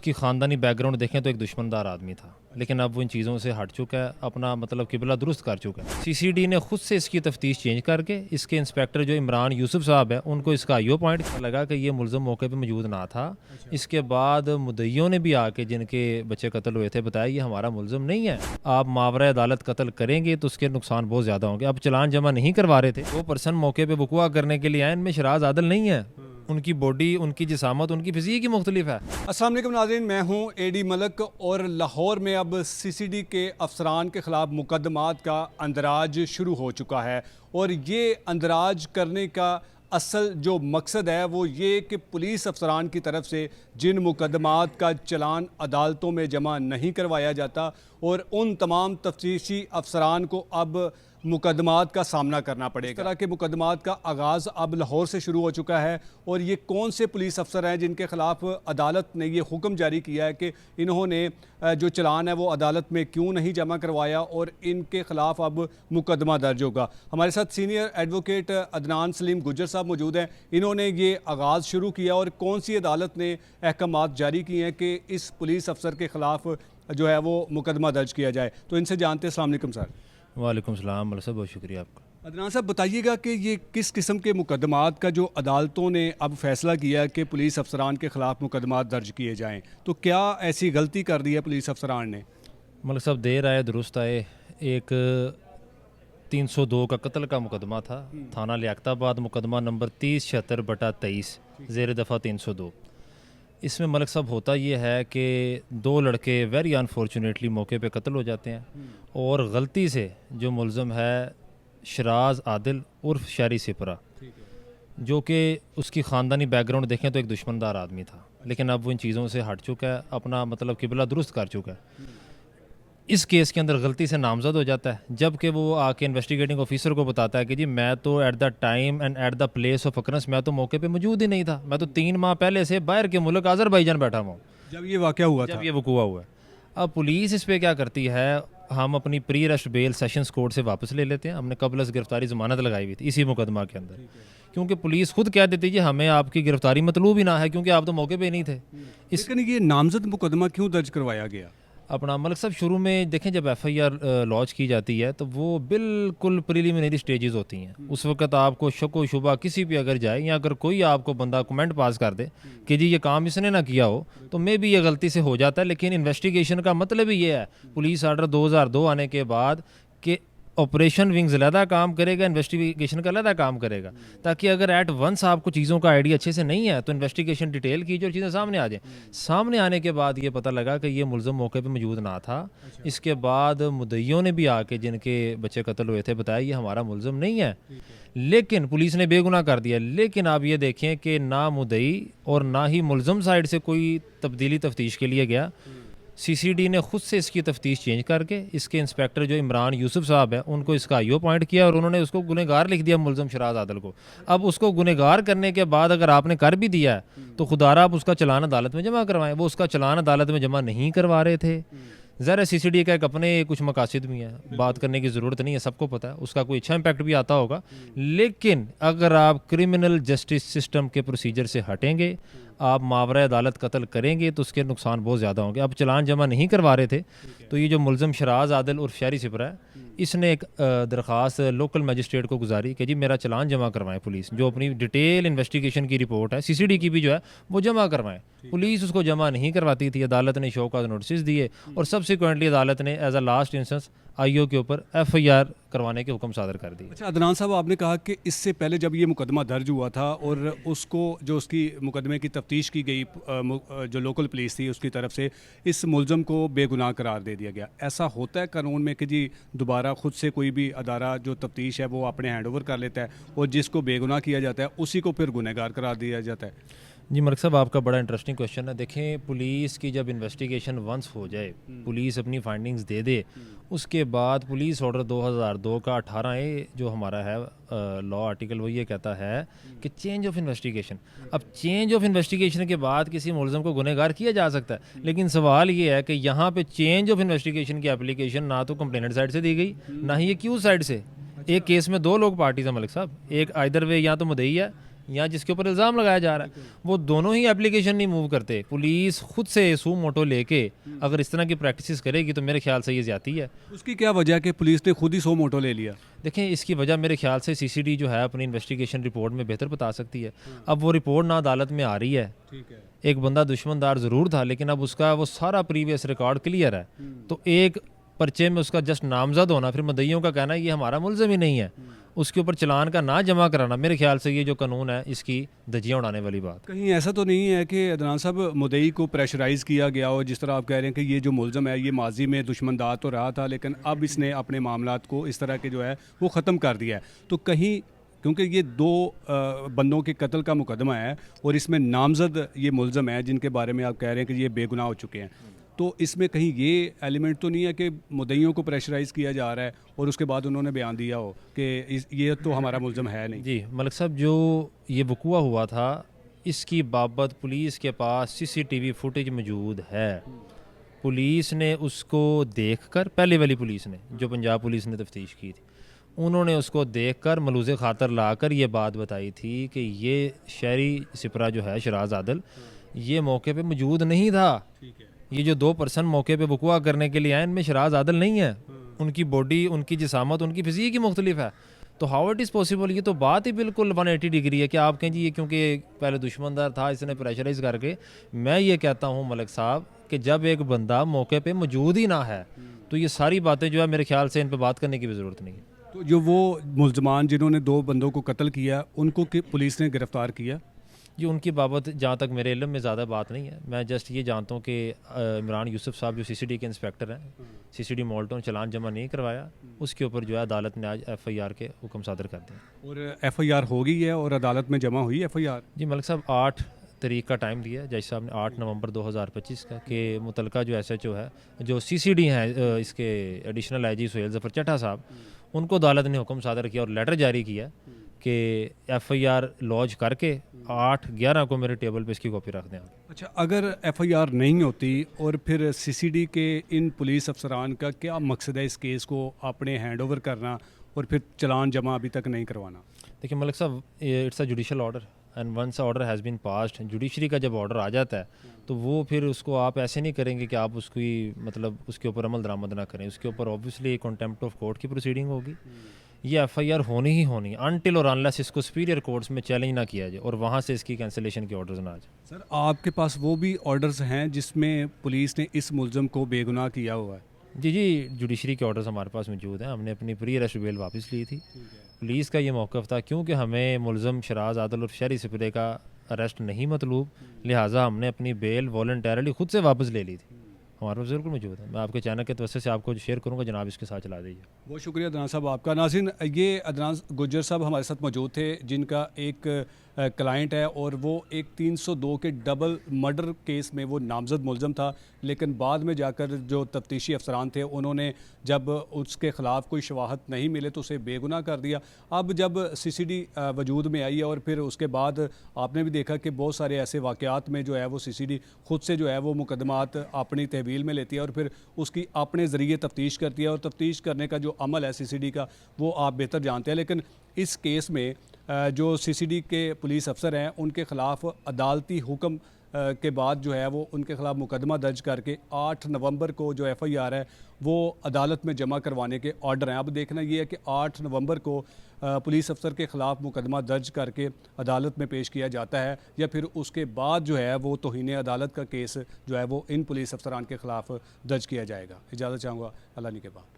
उसकी ख़ानदानी बैकग्राउंड देखें तो एक दुश्मनदार आदमी था, लेकिन अब वो इन चीज़ों से हट चुका है, अपना मतलब किबला दुरुस्त कर चुका है। सीसीडी ने खुद से इसकी तफ्तीश चेंज करके इसके इंस्पेक्टर जो इमरान यूसुफ साहब है उनको इसका आईओ पॉइंट लगा कि ये मुलज़म मौके पे मौजूद ना था। इसके बाद मुद्दइयों ने भी आके जिनके बच्चे कत्ल हुए थे बताया ये हमारा मुलज़म नहीं है, आप मावरा अदालत कत्ल करेंगे तो उसके नुकसान बहुत ज़्यादा होंगे। अब चलान जमा नहीं करवा रहे थे, वो पर्सन मौके पर वक़ुआ करने के लिए आए, इनमें शराज आदल नहीं है, उनकी बॉडी, उनकी जिसामत, उनकी फिज़ीक ही मुख्तलिफ है। अस्सलाम वालेकुम नाज़रीन, मैं हूं एडी मलक और लाहौर में अब सीसीडी के अफसरान के ख़िलाफ़ मुकदमात का अंदराज शुरू हो चुका है और ये अंदराज करने का असल जो मकसद है वो ये कि पुलिस अफसरान की तरफ से जिन मुकदमात का चलान अदालतों में जमा नहीं करवाया जाता और उन तमाम तफ्तीशी अफसरान को अब मुकदमात का सामना करना पड़ेगा। इस तरह के मुकदमात का आगाज़ अब लाहौर से शुरू हो चुका है और ये कौन से पुलिस अफसर हैं जिनके ख़िलाफ़ अदालत ने ये हुक्म जारी किया है कि इन्होंने जो चलान है वो अदालत में क्यों नहीं जमा करवाया और इनके ख़िलाफ़ अब मुकदमा दर्ज होगा। हमारे साथ सीनियर एडवोकेट अदनान सलीम गुज्जर साहब मौजूद हैं। इन्होंने ये आगाज़ शुरू किया और कौन सी अदालत ने अहकामात जारी किए हैं कि इस पुलिस अफसर के ख़िलाफ़ जो है वो मुकदमा दर्ज किया जाए, तो इनसे जानते हैं। अस्सलाम वालेकुम सर। वालेकुम सलाम, मौलवी साहब बहुत शुक्रिया आपका। अदनान साहब बताइएगा कि ये किस किस्म के मुकदमात का जो अदालतों ने अब फैसला किया है कि पुलिस अफसरान के ख़िलाफ़ मुकदमात दर्ज किए जाएं, तो क्या ऐसी गलती कर दी है पुलिस अफसरान ने? मौलवी साहब देर आए दुरुस्त आए, एक 302 का कत्ल का मुकदमा था, थाना लियाकताबाद, मुकदमा नंबर 3076/23 ज़ेर दफ़ा 302। इसमें मलिक साहब होता ये है कि दो लड़के वेरी अनफॉर्चुनेटली मौके पे कत्ल हो जाते हैं और गलती से जो मुलज़म है शराज आदिल उर्फ शहरी सिपरा, जो कि उसकी ख़ानदानी बैकग्राउंड देखें तो एक दुश्मनदार आदमी था, लेकिन अब वो इन चीज़ों से हट चुका है, अपना मतलब किबला दुरुस्त कर चुका है। इस केस के अंदर गलती से नामजद हो जाता है, जबकि वो आके इन्वेस्टिगेटिंग ऑफिसर को बताता है कि जी मैं तो at the time and at the place of occurrence मैं तो मौके पे मौजूद ही नहीं था, मैं तो 3 माह पहले से बाहर के मुल्क आज़रबाईजान बैठा हुआ हूँ जब ये वाक़या हुआ था, जब ये वकूआ हुआ है। अब पुलिस इस पर क्या करती है, हम अपनी pre arrest bell sessions court से वापस ले लेते हैं। हमने कबल गिरफ्तारी ज़मानत लगाई हुई थी इसी मुकदमा के अंदर, क्योंकि पुलिस खुद कह देती है हमें आपकी गिरफ्तारी मतलूब ही ना है क्योंकि आप तो मौके पे ही नहीं थे। लेकिन ये नामजद मुकदमा क्यों दर्ज करवाया गया? अपना मलिक साहब शुरू में देखें जब एफआईआर लॉन्च की जाती है तो वो बिल्कुल प्रीलिमिनरी स्टेजेस होती हैं। उस वक्त आपको शक व शुबा किसी पे अगर जाए या अगर कोई आपको बंदा कमेंट पास कर दे कि जी ये काम इसने ना किया हो तो मे भी ये गलती से हो जाता है। लेकिन इन्वेस्टिगेशन का मतलब ही ये है पुलिस आर्डर 2002 आने के बाद कि ऑपरेशन विंग्स अलहदा काम करेगा, इन्वेस्टिगेशन का अलहदा काम करेगा, ताकि अगर एट वंस आपको चीज़ों का आइडिया अच्छे से नहीं है तो इन्वेस्टिगेशन डिटेल कीजिए और चीज़ें सामने आ जाएं। सामने आने के बाद ये पता लगा कि ये मुलज़म मौके पे मौजूद ना था। इसके बाद मुद्दइयों ने भी आके जिनके बच्चे कत्ल हुए थे बताया ये हमारा मुलज़म नहीं है, लेकिन पुलिस ने बेगुनाह कर दिया। लेकिन आप ये देखें कि ना मुद्दई और ना ही मुलज़म साइड से कोई तब्दीली तफ्तीश के लिए गया। सीसीडी ने खुद से इसकी तफ्तीश चेंज करके इसके इंस्पेक्टर जो इमरान यूसुफ साहब है उनको इसका आईओ पॉइंट किया और उन्होंने उसको गुनहगार लिख दिया मुलज़म शराज आदल को। अब उसको गुनहगार करने के बाद अगर आपने कर भी दिया है तो खुदारा आप उसका चलान अदालत में जमा करवाएं। वो उसका चलान अदालत में जमा नहीं करवा रहे थे। ज़रा सीसीडी का एक अपने कुछ मकासद भी हैं, बात करने की ज़रूरत नहीं है, सबको पता है उसका कोई अच्छा इम्पैक्ट भी आता होगा। लेकिन अगर आप क्रिमिनल जस्टिस सिस्टम के प्रोसीजर से हटेंगे, आप मावरा अदालत कत्ल करेंगे तो उसके नुकसान बहुत ज़्यादा होंगे। अब चलान जमा नहीं करवा रहे थे तो ये जो मुलज़म शराज आदिल और शहरी सिपरा है इसने एक दरख्वास्त लोकल मजिस्ट्रेट को गुजारी कि जी मेरा चलान जमा करवाएं पुलिस, जो अपनी डिटेल इन्वेस्टिगेशन की रिपोर्ट है सीसीडी की भी जो है वो जमा करवाएं। पुलिस उसको जमा नहीं करवाती थी, अदालत ने शो का नोटिस दिए और सब्सिक्वेंटली अदालत ने as a last instance IO के ऊपर एफआईआर करवाने के हुक्म सादर कर दिए। अच्छा अदनान साहब, आपने कहा कि इससे पहले जब ये मुकदमा दर्ज हुआ था और उसको जो उसकी मुकदमे की तफ्तीश की गई जो लोकल पुलिस थी उसकी तरफ से इस मुलज़म को बेगुनाह करार दे दिया गया। ऐसा होता है कानून में कि जी दोबारा खुद से कोई भी अदारा जो तफ्तीश है वो अपने हैंड ओवर कर लेता है और जिसको बेगुनाह किया जाता है उसी को फिर गुनहगार करार दिया जाता है? जी मलिक साहब आपका बड़ा इंटरेस्टिंग क्वेश्चन है। देखें आपुलिस की जब इन्वेस्टिगेशन वंस हो जाए, पुलिस अपनी फाइंडिंग्स दे दे, उसके बाद पुलिस ऑर्डर 2002 का 18A जो हमारा है लॉ आर्टिकल वो ये कहता है कि चेंज ऑफ इन्वेस्टिगेशन। अब चेंज ऑफ इन्वेस्टिगेशन के बाद किसी मुलज़म को गुनहगार किया जा सकता है, लेकिन सवाल ये है कि यहाँ पे चेंज ऑफ इन्वेस्टिगेशन की एप्लीकेशन ना तो कंप्लेनेंट साइड से दी गई ना ही एक्यूज साइड से। एक केस में दो लोग पार्टीज हैं मलिक साहब, एक आइदर वे या तो मुद्दई है या जिसके ऊपर इल्ज़ाम लगाया जा रहा है, वो दोनों ही एप्लीकेशन नहीं मूव करते। पुलिस खुद से सू मोटो लेके अगर इस तरह की प्रैक्टिस करेगी तो मेरे ख्याल से ये ज़्यादती है। उसकी क्या वजह कि पुलिस ने खुद ही सो मोटो ले लिया? देखें, इसकी वजह मेरे ख्याल से सीसीडी जो है अपनी इन्वेस्टिगेशन रिपोर्ट में बेहतर बता सकती है। अब वो रिपोर्ट ना अदालत में आ रही है, ठीक है। एक बंदा दुश्मनदार ज़रूर था लेकिन अब उसका वो सारा प्रीवियस रिकॉर्ड क्लियर है, तो एक पर्चे में उसका जस्ट नामजद होना, फिर मदइयों का कहना ये हमारा मुल्ज़िम ही नहीं है, उसके ऊपर चलान का ना जमा कराना, मेरे ख्याल से ये जो कानून है इसकी धज्जियाँ उड़ाने वाली बात। कहीं ऐसा तो नहीं है कि अदनान साहब मुद्दई को प्रेशराइज़ किया गया हो, जिस तरह आप कह रहे हैं कि ये जो मुल्ज़म है ये माजी में दुश्मनदार तो रहा था लेकिन अब इसने अपने मामलात को इस तरह के जो है वो ख़त्म कर दिया है, तो कहीं क्योंकि ये दो बंदों के कत्ल का मुकदमा है और इसमें नामजद ये मुल्ज़म है जिनके बारे में आप कह रहे हैं कि ये बेगुनाह हो चुके हैं, तो इसमें कहीं ये एलिमेंट तो नहीं है कि मुद्दइयों को प्रेशराइज़ किया जा रहा है और उसके बाद उन्होंने बयान दिया हो कि ये तो हमारा मुल्ज़म है नहीं? जी मलिक साहब, जो ये वक़ूआ हुआ था इसकी बाबत पुलिस के पास सीसीटीवी फुटेज मौजूद है। पुलिस ने उसको देखकर, पहले वाली पुलिस ने, जो पंजाब पुलिस ने तफ्तीश की थी, उन्होंने उसको देखकर मलूज़े ख़ातर लाकर ये बात बताई थी कि ये शहरी सिपरा जो है शराज आदल, ये मौके पे मौजूद नहीं था। ठीक है। ये जो 2 पर्सन मौके पे वक़ूआ करने के लिए आए इनमें शराज आदल नहीं है, उनकी बॉडी, उनकी जिसामत, उनकी फिज़ीक ही मुख्तलिफ है। तो हाउ इट इज़ पॉसिबल? ये तो बात ही बिल्कुल 180 डिग्री है कि आप कहें जी ये क्योंकि पहले दुश्मनदार था इसने प्रेशराइज़ करके। मैं ये कहता हूँ मलिक साहब कि जब एक बंदा मौके पे मौजूद ही ना है तो ये सारी बातें जो है मेरे ख्याल से इन पर बात करने की भी ज़रूरत नहीं है। तो जो वो मुल्ज़मान जिन्होंने 2 बंदों को कत्ल किया उनको पुलिस ने गिरफ़्तार किया? जी उनकी बाबत जहाँ तक मेरे इल्म में ज़्यादा बात नहीं है, मैं जस्ट ये जानता हूँ कि इमरान यूसुफ साहब जो सीसीडी के इंस्पेक्टर हैं, सीसीडी मॉल्टन चालान जमा नहीं करवाया, उसके ऊपर जो है अदालत ने आज एफआईआर के हुक्म सादर कर दिए। और एफआईआर हो गई है और अदालत में जमा हुई एफआईआर? जी मलिक साहब, 8 तारीख का टाइम दिया है जज साहब ने, 8 नवंबर 2025 का, कि मुतलका जो एसएचओ है, जो सीसीडी हैं इसके एडिशनल आईजी सुहेल ज़फ़र चट्टा साहब, उनको अदालत ने हुक्म सादर किया और लेटर जारी किया कि एफआईआर लॉन्च करके 8/11 को मेरे टेबल पे इसकी कॉपी रख दें आप। अच्छा, अगर एफआईआर नहीं होती और फिर सीसीडी के इन पुलिस अफसरान का क्या मकसद है इस केस को अपने हैंडओवर करना और फिर चलान जमा अभी तक नहीं करवाना? देखिए मलिक साहब, it's a judicial order and once order has been passed, judiciary का जब ऑर्डर आ जाता है तो वो फिर उसको आप ऐसे नहीं करेंगे कि आप उसकी मतलब उसके ऊपर अमल दरामद ना करें, उसके ऊपर ऑब्वियसली कंटेम्प्ट ऑफ कोर्ट की प्रोसीडिंग होगी। ये एफआईआर होनी ही होनी अनटिल और अनलेस इसको सुपीरियर कोर्ट्स में चैलेंज ना किया जाए और वहाँ से इसकी कैंसिलेशन के ऑर्डर्स ना आ जाए। सर, आपके पास वो भी ऑर्डर्स हैं जिसमें पुलिस ने इस मुल्ज़म को बेगुनाह किया हुआ है? जी, जुडिशरी के ऑर्डर्स हमारे पास मौजूद हैं। हमने अपनी प्री अरेस्ट बेल वापस ली थी। पुलिस का ये मौक़िफ़ था क्योंकि हमें मुल्ज़म शराज आदल और शहरी सिपरे का अरेस्ट नहीं मतलूब, लिहाजा हमने अपनी बेल वॉलंटरली खुद से वापस ले ली थी। हमारे पास बिल्कुल मौजूद है। मैं आपके चैनल के तवज्जो से आपको शेयर करूँगा, जनाब इसके साथ चला दीजिए। बहुत शुक्रिया अदनान साहब आपका। नाज़रीन, ये अदनान गुज्जर साहब हमारे साथ मौजूद थे जिनका एक क्लाइंट है और वो एक 302 के डबल मर्डर केस में वो नामजद मुल्ज़म था, लेकिन बाद में जाकर जो तफ्तीशी अफसरान थे उन्होंने जब उसके ख़िलाफ़ कोई शवाहद नहीं मिले तो उसे बेगुनाह कर दिया। अब जब सीसीडी वजूद में आई है और फिर उसके बाद आपने भी देखा कि बहुत सारे ऐसे वाक़यात में जो है वो सीसीडी खुद से जो है वो मुकदमात अपनी तहवील में लेती है और फिर उसकी अपने ज़रिए तफ्तीश करती है और तफ्तीश करने का जो अमल है सीसीडी का वो आप बेहतर जानते हैं। लेकिन इस केस में जो सीसीडी के पुलिस अफसर हैं उनके ख़िलाफ़ अदालती हुक्म के बाद जो है वो उनके ख़िलाफ़ मुकदमा दर्ज करके 8 नवंबर को जो एफआईआर है वो अदालत में जमा करवाने के ऑर्डर हैं। अब देखना ये है कि 8 नवंबर को पुलिस अफसर के ख़िलाफ़ मुकदमा दर्ज करके अदालत में पेश किया जाता है या फिर उसके बाद जो है वो तौहीन अदालत का केस जो है वो इन पुलिस अफसरान के ख़िलाफ़ दर्ज किया जाएगा। इजाज़त चाहूँगा, अल्लाह ने के बाद।